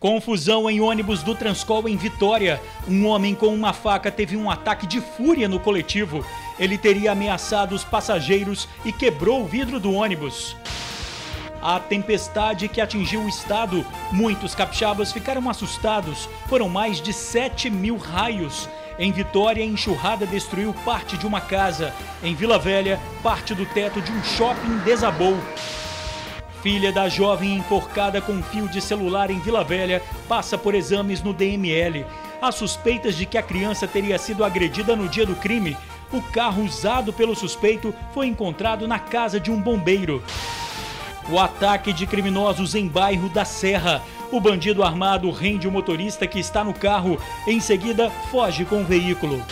Confusão em ônibus do Transcol em Vitória. Um homem com uma faca teve um ataque de fúria no coletivo. Ele teria ameaçado os passageiros e quebrou o vidro do ônibus. A tempestade que atingiu o estado, muitos capixabas ficaram assustados. Foram mais de 7.000 raios. Em Vitória, a enxurrada destruiu parte de uma casa. Em Vila Velha, parte do teto de um shopping desabou. Filha da jovem enforcada com fio de celular em Vila Velha passa por exames no DML. Há suspeitas de que a criança teria sido agredida no dia do crime. O carro usado pelo suspeito foi encontrado na casa de um bombeiro. O ataque de criminosos em bairro da Serra. O bandido armado rende o motorista que está no carro. Em seguida, foge com o veículo.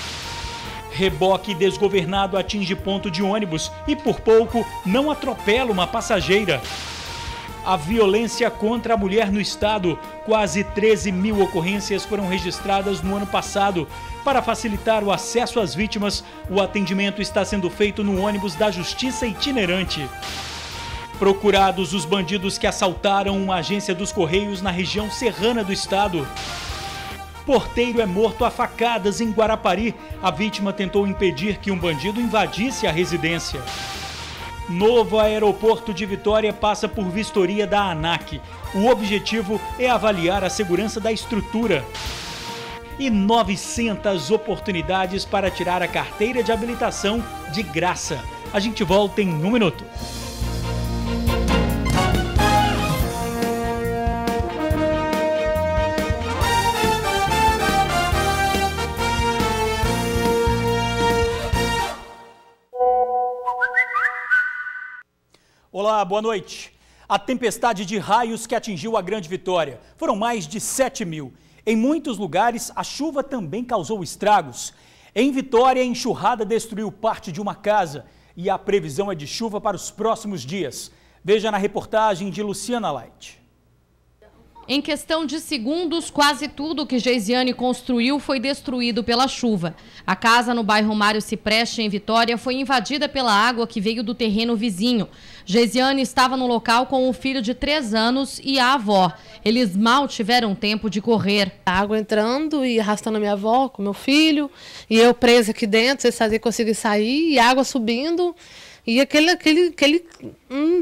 Reboque desgovernado atinge ponto de ônibus e, por pouco, não atropela uma passageira. A violência contra a mulher no estado. Quase 13.000 ocorrências foram registradas no ano passado. Para facilitar o acesso às vítimas, o atendimento está sendo feito no ônibus da Justiça itinerante. Procurados os bandidos que assaltaram uma agência dos Correios na região serrana do estado. Porteiro é morto a facadas em Guarapari. A vítima tentou impedir que um bandido invadisse a residência. Novo aeroporto de Vitória passa por vistoria da ANAC. O objetivo é avaliar a segurança da estrutura. E 900 oportunidades para tirar a carteira de habilitação de graça. A gente volta em um minuto. Olá, boa noite. A tempestade de raios que atingiu a Grande Vitória. Foram mais de 7.000. Em muitos lugares, a chuva também causou estragos. Em Vitória, a enxurrada destruiu parte de uma casa e a previsão é de chuva para os próximos dias. Veja na reportagem de Luciana Light. Em questão de segundos, quase tudo que Geisiane construiu foi destruído pela chuva. A casa no bairro Mário Cipreste, em Vitória, foi invadida pela água que veio do terreno vizinho. Geisiane estava no local com o filho de 3 anos e a avó. Eles mal tiveram tempo de correr. A água entrando e arrastando a minha avó com meu filho, e eu presa aqui dentro, sem fazer conseguir sair, e a água subindo. E aquele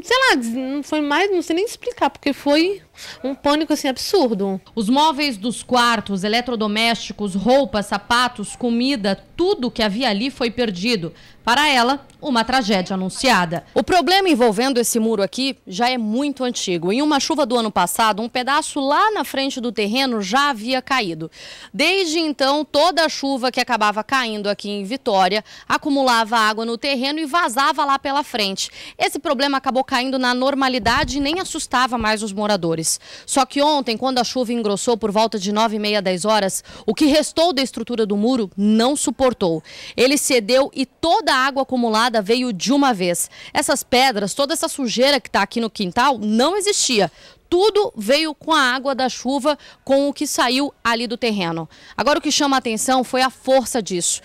sei lá, não foi mais, não sei nem explicar, porque foi um pânico assim absurdo. Os móveis dos quartos, eletrodomésticos, roupas, sapatos, comida, tudo que havia ali foi perdido. Para ela, uma tragédia anunciada. O problema envolvendo esse muro aqui já é muito antigo. Em uma chuva do ano passado, um pedaço lá na frente do terreno já havia caído. Desde então, toda a chuva que acabava caindo aqui em Vitória acumulava água no terreno e vazava lá pela frente. Esse problema acabou caindo na normalidade e nem assustava mais os moradores. Só que ontem, quando a chuva engrossou por volta de 9h30, 10 horas, o que restou da estrutura do muro não suportou. Ele cedeu e toda a água acumulada veio de uma vez. Essas pedras, toda essa sujeira que está aqui no quintal não existia. Tudo veio com a água da chuva, com o que saiu ali do terreno. Agora o que chama a atenção foi a força disso.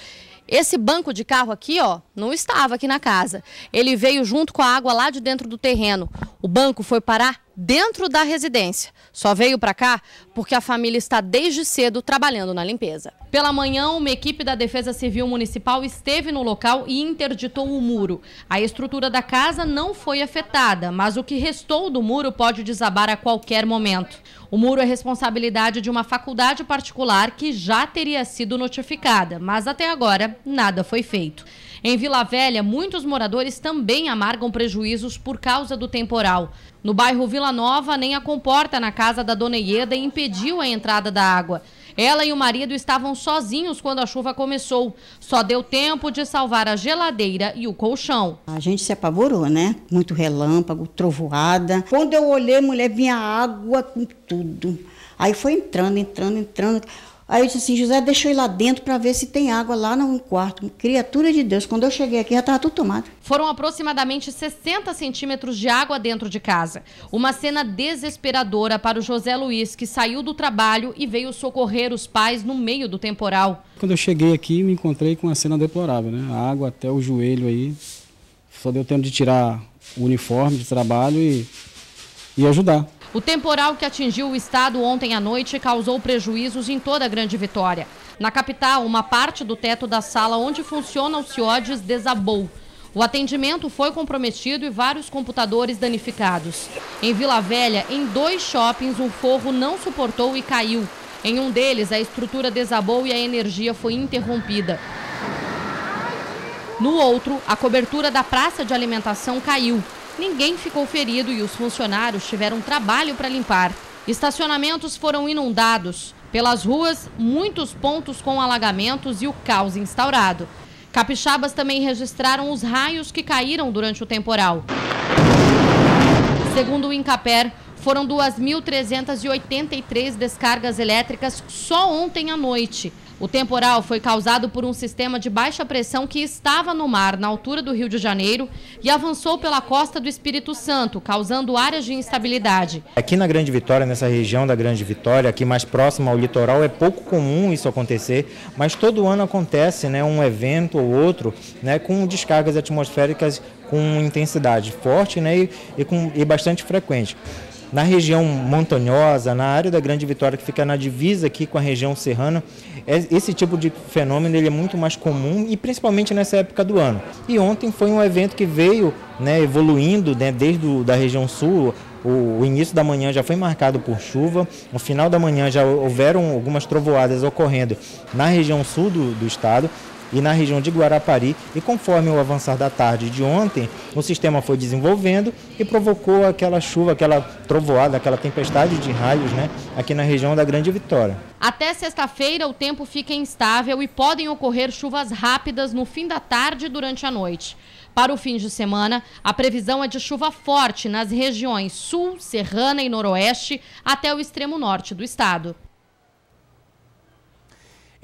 Esse banco de carro aqui, ó, não estava aqui na casa. Ele veio junto com a água lá de dentro do terreno. O banco foi parar dentro da residência. Só veio para cá porque a família está desde cedo trabalhando na limpeza. Pela manhã, uma equipe da Defesa Civil Municipal esteve no local e interditou o muro. A estrutura da casa não foi afetada, mas o que restou do muro pode desabar a qualquer momento. O muro é responsabilidade de uma faculdade particular que já teria sido notificada, mas até agora nada foi feito. Em Vila Velha, muitos moradores também amargam prejuízos por causa do temporal. No bairro Vila Nova, nem a comporta na casa da dona Ieda impediu a entrada da água. Ela e o marido estavam sozinhos quando a chuva começou. Só deu tempo de salvar a geladeira e o colchão. A gente se apavorou, né? Muito relâmpago, trovoada. Quando eu olhei, mulher, vinha água com tudo. Aí foi entrando. Aí eu disse assim, José, deixa eu ir lá dentro para ver se tem água lá no quarto. Criatura de Deus, quando eu cheguei aqui já estava tudo tomado. Foram aproximadamente 60 centímetros de água dentro de casa. Uma cena desesperadora para o José Luiz, que saiu do trabalho e veio socorrer os pais no meio do temporal. Quando eu cheguei aqui, me encontrei com uma cena deplorável, né? A água até o joelho aí. Só deu tempo de tirar o uniforme de trabalho e ajudar. O temporal que atingiu o estado ontem à noite causou prejuízos em toda a Grande Vitória. Na capital, uma parte do teto da sala onde funciona o CIODES desabou. O atendimento foi comprometido e vários computadores danificados. Em Vila Velha, em 2 shoppings, um forro não suportou e caiu. Em um deles, a estrutura desabou e a energia foi interrompida. No outro, a cobertura da praça de alimentação caiu. Ninguém ficou ferido e os funcionários tiveram trabalho para limpar. Estacionamentos foram inundados. Pelas ruas, muitos pontos com alagamentos e o caos instaurado. Capixabas também registraram os raios que caíram durante o temporal. Segundo o Incaper, foram 2.383 descargas elétricas só ontem à noite. O temporal foi causado por um sistema de baixa pressão que estava no mar, na altura do Rio de Janeiro, e avançou pela costa do Espírito Santo, causando áreas de instabilidade. Aqui na Grande Vitória, nessa região da Grande Vitória, aqui mais próximo ao litoral, é pouco comum isso acontecer, mas todo ano acontece, né, um evento ou outro, né, com descargas atmosféricas com intensidade forte, né, e bastante frequente. Na região montanhosa, na área da Grande Vitória, que fica na divisa aqui com a região serrana, esse tipo de fenômeno ele é muito mais comum e principalmente nessa época do ano. E ontem foi um evento que veio, né, evoluindo, né, desde da região sul. O início da manhã já foi marcado por chuva, no final da manhã já houveram algumas trovoadas ocorrendo na região sul do estado e na região de Guarapari, e conforme o avançar da tarde de ontem, o sistema foi desenvolvendo e provocou aquela chuva, aquela trovoada, aquela tempestade de raios, né, aqui na região da Grande Vitória. Até sexta-feira o tempo fica instável e podem ocorrer chuvas rápidas no fim da tarde e durante a noite. Para o fim de semana, a previsão é de chuva forte nas regiões sul, serrana e noroeste até o extremo norte do estado.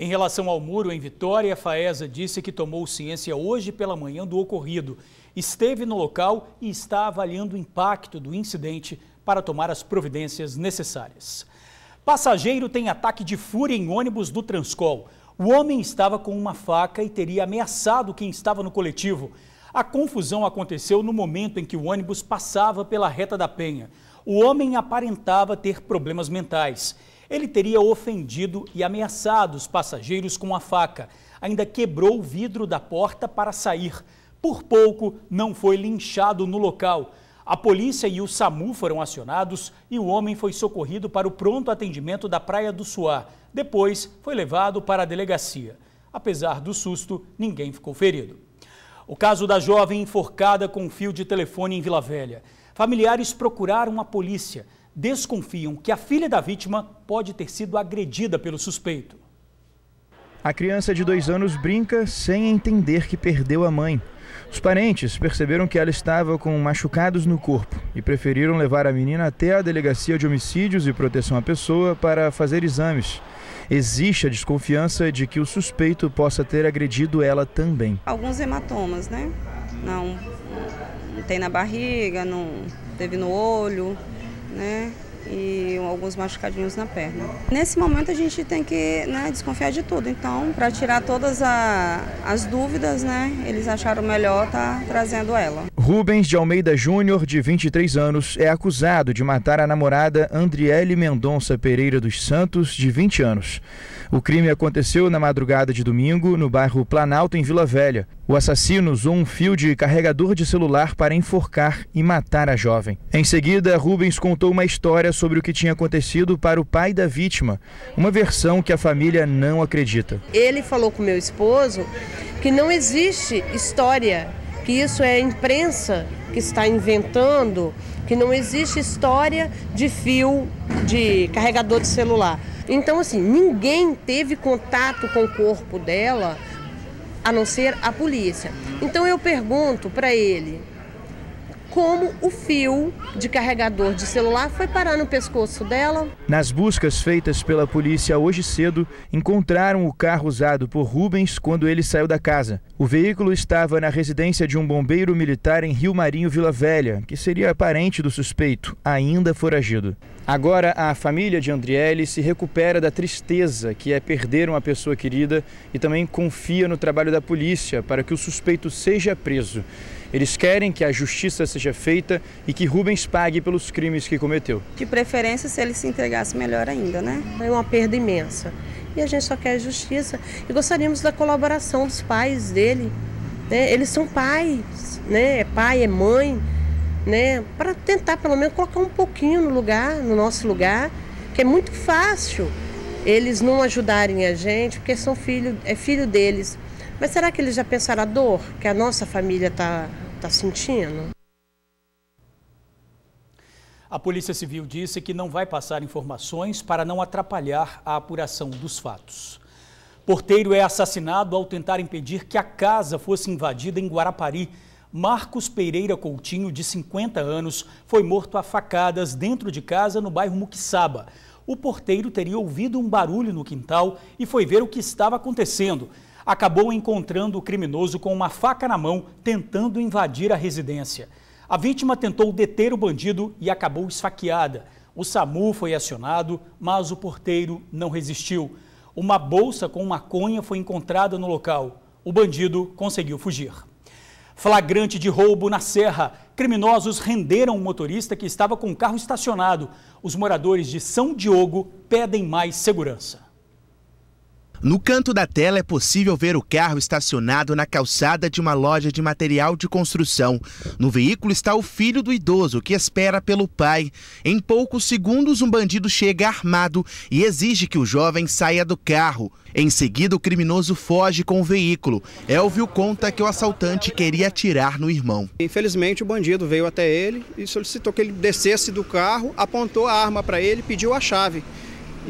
Em relação ao muro em Vitória, a FAESA disse que tomou ciência hoje pela manhã do ocorrido. Esteve no local e está avaliando o impacto do incidente para tomar as providências necessárias. Passageiro tem ataque de fúria em ônibus do Transcol. O homem estava com uma faca e teria ameaçado quem estava no coletivo. A confusão aconteceu no momento em que o ônibus passava pela Reta da Penha. O homem aparentava ter problemas mentais. Ele teria ofendido e ameaçado os passageiros com a faca. Ainda quebrou o vidro da porta para sair. Por pouco, não foi linchado no local. A polícia e o SAMU foram acionados e o homem foi socorrido para o pronto atendimento da Praia do Suá. Depois, foi levado para a delegacia. Apesar do susto, ninguém ficou ferido. O caso da jovem enforcada com um fio de telefone em Vila Velha. Familiares procuraram a polícia. Desconfiam que a filha da vítima pode ter sido agredida pelo suspeito. A criança de 2 anos brinca sem entender que perdeu a mãe. Os parentes perceberam que ela estava com machucados no corpo e preferiram levar a menina até a Delegacia de Homicídios e Proteção à Pessoa para fazer exames. Existe a desconfiança de que o suspeito possa ter agredido ela também. Alguns hematomas, né? Não tem na barriga, não teve no olho, né? E alguns machucadinhos na perna. Nesse momento a gente tem que, né, desconfiar de tudo. Então, para tirar todas as dúvidas, né, eles acharam melhor estar trazendo ela. Rubens de Almeida Júnior, de 23 anos, é acusado de matar a namorada Andriele Mendonça Pereira dos Santos, de 20 anos. O crime aconteceu na madrugada de domingo, no bairro Planalto, em Vila Velha. O assassino usou um fio de carregador de celular para enforcar e matar a jovem. Em seguida, Rubens contou uma história sobre o que tinha acontecido para o pai da vítima, uma versão que a família não acredita. Ele falou com meu esposo que não existe história, que isso é a imprensa que está inventando, que não existe história de fio de carregador de celular. Então, assim, ninguém teve contato com o corpo dela, a não ser a polícia. Então eu pergunto para ele como o fio de carregador de celular foi parar no pescoço dela. Nas buscas feitas pela polícia hoje cedo, encontraram o carro usado por Rubens quando ele saiu da casa. O veículo estava na residência de um bombeiro militar em Rio Marinho, Vila Velha, que seria parente do suspeito, ainda foragido. Agora, a família de Andriele se recupera da tristeza que é perder uma pessoa querida e também confia no trabalho da polícia para que o suspeito seja preso. Eles querem que a justiça seja feita e que Rubens pague pelos crimes que cometeu. De preferência, se ele se entregasse, melhor ainda, né? É uma perda imensa. E a gente só quer justiça. E gostaríamos da colaboração dos pais dele, né? Eles são pais, né? É pai, é mãe, né? Para tentar pelo menos colocar um pouquinho no nosso lugar, que é muito fácil eles não ajudarem a gente, porque é filho deles. Mas será que eles já pensaram a dor que a nossa família está sentindo? A Polícia Civil disse que não vai passar informações para não atrapalhar a apuração dos fatos. Porteiro é assassinado ao tentar impedir que a casa fosse invadida em Guarapari. Marcos Pereira Coutinho, de 50 anos, foi morto a facadas dentro de casa no bairro Muquiçaba. O porteiro teria ouvido um barulho no quintal e foi ver o que estava acontecendo. Acabou encontrando o criminoso com uma faca na mão, tentando invadir a residência. A vítima tentou deter o bandido e acabou esfaqueada. O SAMU foi acionado, mas o porteiro não resistiu. Uma bolsa com maconha foi encontrada no local. O bandido conseguiu fugir. Flagrante de roubo na Serra. Criminosos renderam um motorista que estava com o carro estacionado. Os moradores de São Diogo pedem mais segurança. No canto da tela é possível ver o carro estacionado na calçada de uma loja de material de construção. No veículo está o filho do idoso, que espera pelo pai. Em poucos segundos, um bandido chega armado e exige que o jovem saia do carro. Em seguida, o criminoso foge com o veículo. Elvio conta que o assaltante queria atirar no irmão. Infelizmente, o bandido veio até ele e solicitou que ele descesse do carro, apontou a arma para ele e pediu a chave.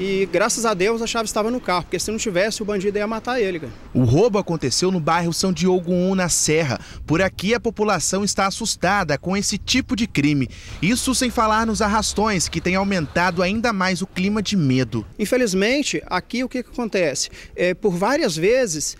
E graças a Deus a chave estava no carro, porque se não tivesse o bandido ia matar ele, cara. O roubo aconteceu no bairro São Diogo 1, na Serra. Por aqui a população está assustada com esse tipo de crime. Isso sem falar nos arrastões, que tem aumentado ainda mais o clima de medo. Infelizmente, aqui o que acontece? Por várias vezes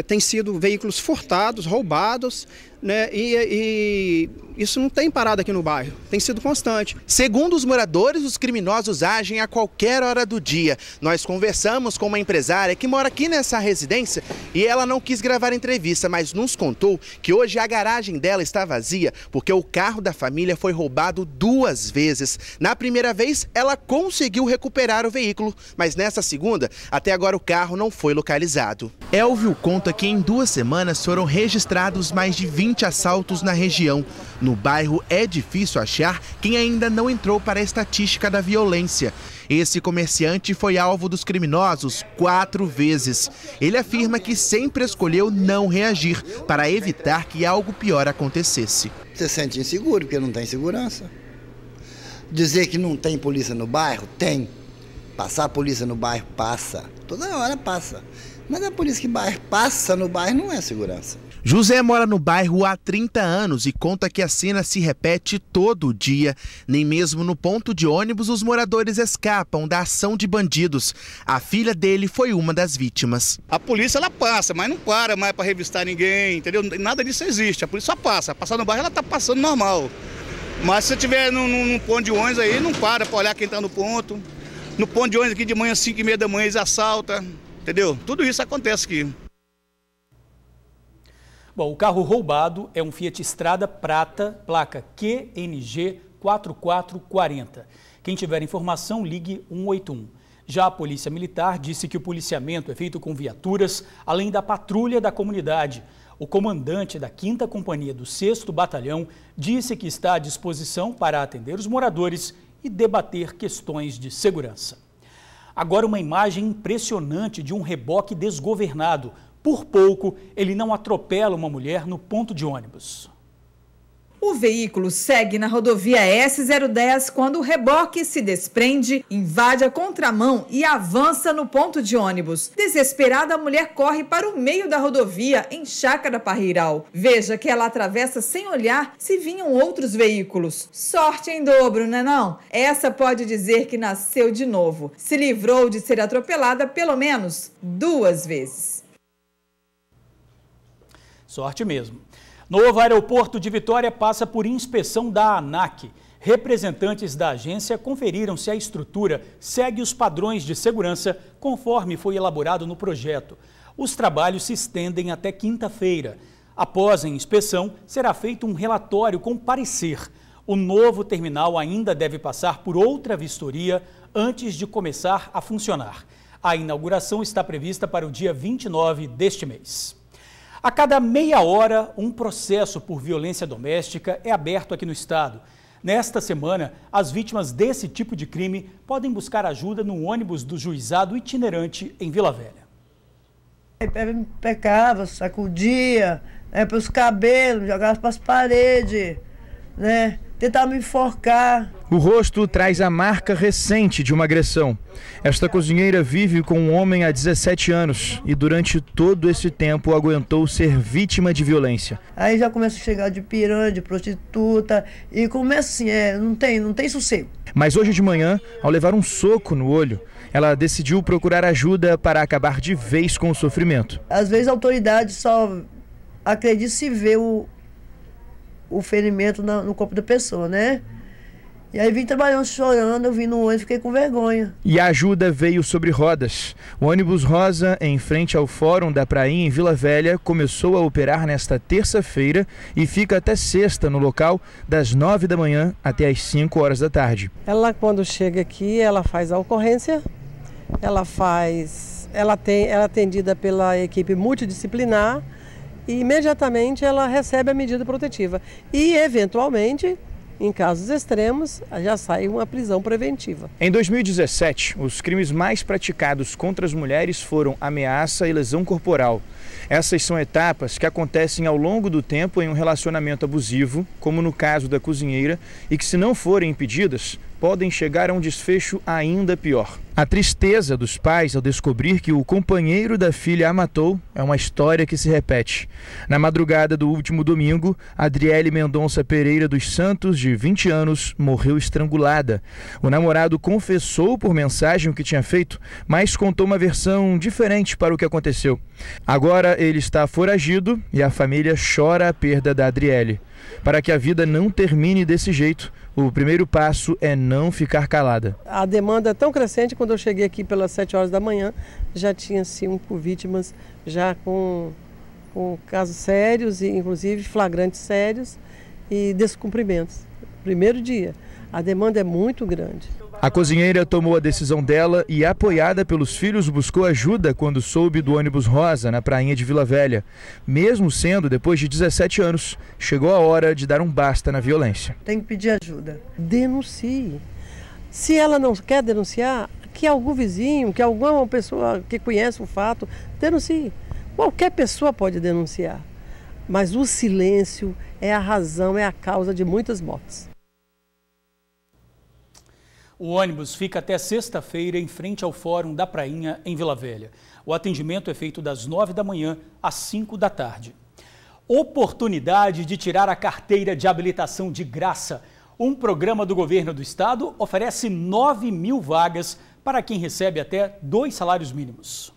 tem sido veículos furtados, roubados, né? E isso não tem parado aqui no bairro, tem sido constante. Segundo os moradores, os criminosos agem a qualquer hora do dia. Nós conversamos com uma empresária que mora aqui nessa residência e ela não quis gravar entrevista, mas nos contou que hoje a garagem dela está vazia porque o carro da família foi roubado 2 vezes. Na primeira vez, ela conseguiu recuperar o veículo, mas nessa segunda, até agora o carro não foi localizado. Elvio conta que em 2 semanas foram registrados mais de 20 assaltos na região. No bairro é difícil achar quem ainda não entrou para a estatística da violência. Esse comerciante foi alvo dos criminosos 4 vezes. Ele afirma que sempre escolheu não reagir para evitar que algo pior acontecesse. Você se sente inseguro porque não tem segurança. Dizer que não tem polícia no bairro? Tem. Passar a polícia no bairro? Passa. Toda hora passa. Mas a polícia que passa no bairro não é segurança. José mora no bairro há 30 anos e conta que a cena se repete todo dia. Nem mesmo no ponto de ônibus os moradores escapam da ação de bandidos. A filha dele foi uma das vítimas. A polícia ela passa, mas não para mais para revistar ninguém, entendeu? Nada disso existe. A polícia só passa. Passar no bairro ela está passando normal. Mas se você estiver num ponto de ônibus aí, não para olhar quem está no ponto. No ponto de ônibus aqui de manhã, 5h30 da manhã, eles assaltam, entendeu? Tudo isso acontece aqui. Bom, o carro roubado é um Fiat Strada Prata, placa QNG 4440. Quem tiver informação, ligue 181. Já a Polícia Militar disse que o policiamento é feito com viaturas, além da patrulha da comunidade. O comandante da 5ª Companhia do 6º Batalhão disse que está à disposição para atender os moradores e debater questões de segurança. Agora uma imagem impressionante de um reboque desgovernado. Por pouco, ele não atropela uma mulher no ponto de ônibus. O veículo segue na rodovia S010 quando o reboque se desprende, invade a contramão e avança no ponto de ônibus. Desesperada, a mulher corre para o meio da rodovia, em Chácara Parreiral. Veja que ela atravessa sem olhar se vinham outros veículos. Sorte em dobro, né não? Essa pode dizer que nasceu de novo. Se livrou de ser atropelada pelo menos 2 vezes. Sorte mesmo. Novo aeroporto de Vitória passa por inspeção da ANAC. Representantes da agência conferiram se a estrutura segue os padrões de segurança conforme foi elaborado no projeto. Os trabalhos se estendem até quinta-feira. Após a inspeção, será feito um relatório com parecer. O novo terminal ainda deve passar por outra vistoria antes de começar a funcionar. A inauguração está prevista para o dia 29 deste mês. A cada meia hora, um processo por violência doméstica é aberto aqui no estado. Nesta semana, as vítimas desse tipo de crime podem buscar ajuda no ônibus do juizado itinerante em Vila Velha. Pecava, sacudia, pelos cabelos, jogava para as paredes, tentava me enforcar. O rosto traz a marca recente de uma agressão. Esta cozinheira vive com um homem há 17 anos e durante todo esse tempo aguentou ser vítima de violência. Aí já começa a chegar de piranha, de prostituta e começa assim, não tem sossego. Mas hoje de manhã, ao levar um soco no olho, ela decidiu procurar ajuda para acabar de vez com o sofrimento. Às vezes a autoridade só acredita se vê o ferimento no corpo da pessoa, E aí vim trabalhando chorando, eu vim no ônibus, fiquei com vergonha. E a ajuda veio sobre rodas. O ônibus rosa, em frente ao Fórum da Prainha, em Vila Velha, começou a operar nesta terça-feira e fica até sexta no local, das 9 da manhã até as 5 horas da tarde. Ela, quando chega aqui, ela faz a ocorrência, ela é atendida pela equipe multidisciplinar e imediatamente ela recebe a medida protetiva. E, eventualmente, em casos extremos, já sai uma prisão preventiva. Em 2017, os crimes mais praticados contra as mulheres foram ameaça e lesão corporal. Essas são etapas que acontecem ao longo do tempo em um relacionamento abusivo, como no caso da cozinheira, e que, se não forem impedidas, podem chegar a um desfecho ainda pior. A tristeza dos pais ao descobrir que o companheiro da filha a matou é uma história que se repete. Na madrugada do último domingo, Adriele Mendonça Pereira dos Santos, de 20 anos, morreu estrangulada. O namorado confessou por mensagem o que tinha feito, mas contou uma versão diferente para o que aconteceu. Agora ele está foragido e a família chora a perda da Adriele. Para que a vida não termine desse jeito, o primeiro passo é não ficar calada. A demanda é tão crescente, quando eu cheguei aqui pelas 7 horas da manhã, já tinha 5 vítimas, já com casos sérios, e inclusive flagrantes sérios e descumprimentos. Primeiro dia, a demanda é muito grande. A cozinheira tomou a decisão dela e, apoiada pelos filhos, buscou ajuda quando soube do ônibus rosa na prainha de Vila Velha. Mesmo sendo depois de 17 anos, chegou a hora de dar um basta na violência. Tem que pedir ajuda. Denuncie. Se ela não quer denunciar, que algum vizinho, que alguma pessoa que conhece o fato, denuncie. Qualquer pessoa pode denunciar. Mas o silêncio é a razão, é a causa de muitas mortes. O ônibus fica até sexta-feira em frente ao Fórum da Prainha, em Vila Velha. O atendimento é feito das 9 da manhã às 5 da tarde. Oportunidade de tirar a carteira de habilitação de graça. Um programa do governo do estado oferece 9.000 vagas para quem recebe até 2 salários mínimos.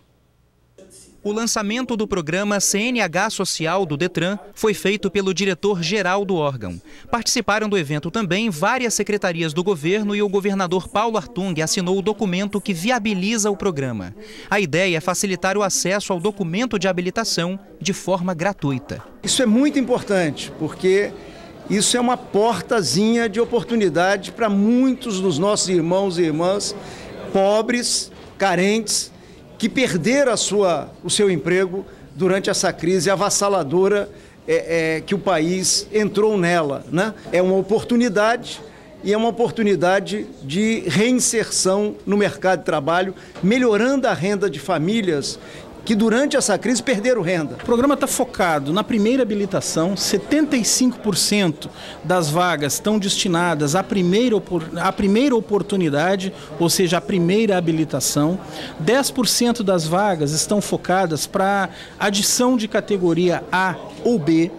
O lançamento do programa CNH Social do Detran foi feito pelo diretor-geral do órgão. Participaram do evento também várias secretarias do governo e o governador Paulo Artung assinou o documento que viabiliza o programa. A ideia é facilitar o acesso ao documento de habilitação de forma gratuita. Isso é muito importante, porque isso é uma portazinha de oportunidade para muitos dos nossos irmãos e irmãs pobres, carentes, que perderam o seu emprego durante essa crise avassaladora que o país entrou nela, É uma oportunidade e é uma oportunidade de reinserção no mercado de trabalho, melhorando a renda de famílias que durante essa crise perderam renda. O programa está focado na primeira habilitação, 75% das vagas estão destinadas à primeira oportunidade, ou seja, à primeira habilitação. 10% das vagas estão focadas para adição de categoria A ou B.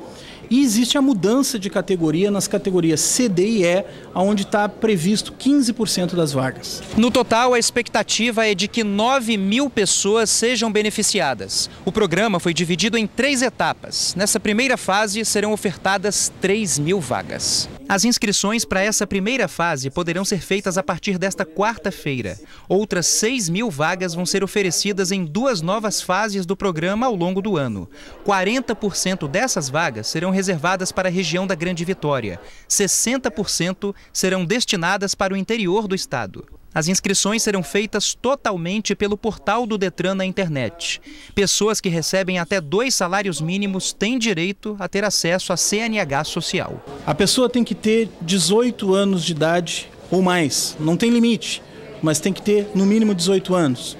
E existe a mudança de categoria nas categorias C, D e E, onde está previsto 15% das vagas. No total, a expectativa é de que 9.000 pessoas sejam beneficiadas. O programa foi dividido em 3 etapas. Nessa primeira fase, serão ofertadas 3.000 vagas. As inscrições para essa primeira fase poderão ser feitas a partir desta quarta-feira. Outras 6.000 vagas vão ser oferecidas em 2 novas fases do programa ao longo do ano. 40% dessas vagas serão reservadas para a região da Grande Vitória. 60% serão destinadas para o interior do estado. As inscrições serão feitas totalmente pelo portal do Detran na internet. Pessoas que recebem até 2 salários mínimos têm direito a ter acesso à CNH social. A pessoa tem que ter 18 anos de idade ou mais. Não tem limite, mas tem que ter no mínimo 18 anos.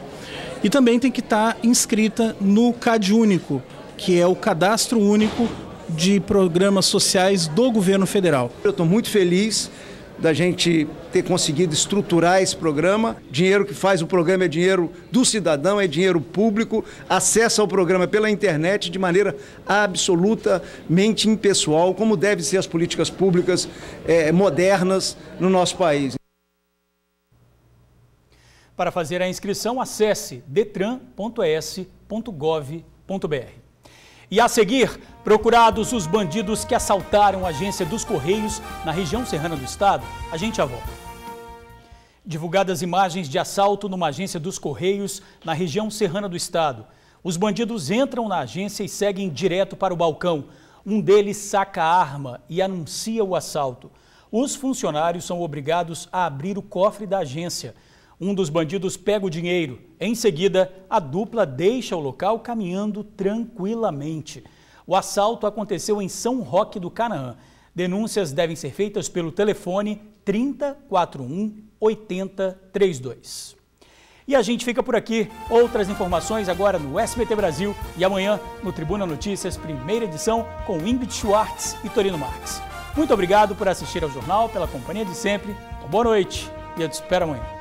E também tem que estar inscrita no CAD Único, que é o Cadastro Único de Programas Sociais do Governo Federal. Eu estou muito feliz da gente ter conseguido estruturar esse programa. Dinheiro que faz o programa é dinheiro do cidadão, é dinheiro público, acessa ao programa pela internet de maneira absolutamente impessoal, como devem ser as políticas públicas modernas no nosso país. Para fazer a inscrição, acesse detran.es.gov.br. E a seguir, procurados os bandidos que assaltaram a agência dos Correios na região serrana do estado, a gente já volta. Divulgadas imagens de assalto numa agência dos Correios na região serrana do estado. Os bandidos entram na agência e seguem direto para o balcão. Um deles saca a arma e anuncia o assalto. Os funcionários são obrigados a abrir o cofre da agência. Um dos bandidos pega o dinheiro. Em seguida, a dupla deixa o local caminhando tranquilamente. O assalto aconteceu em São Roque do Canaã. Denúncias devem ser feitas pelo telefone 3041 8032. E a gente fica por aqui. Outras informações agora no SBT Brasil e amanhã no Tribuna Notícias, primeira edição, com Ingrid Schwartz e Torino Marques. Muito obrigado por assistir ao jornal, pela companhia de sempre. Boa noite e eu te espero amanhã.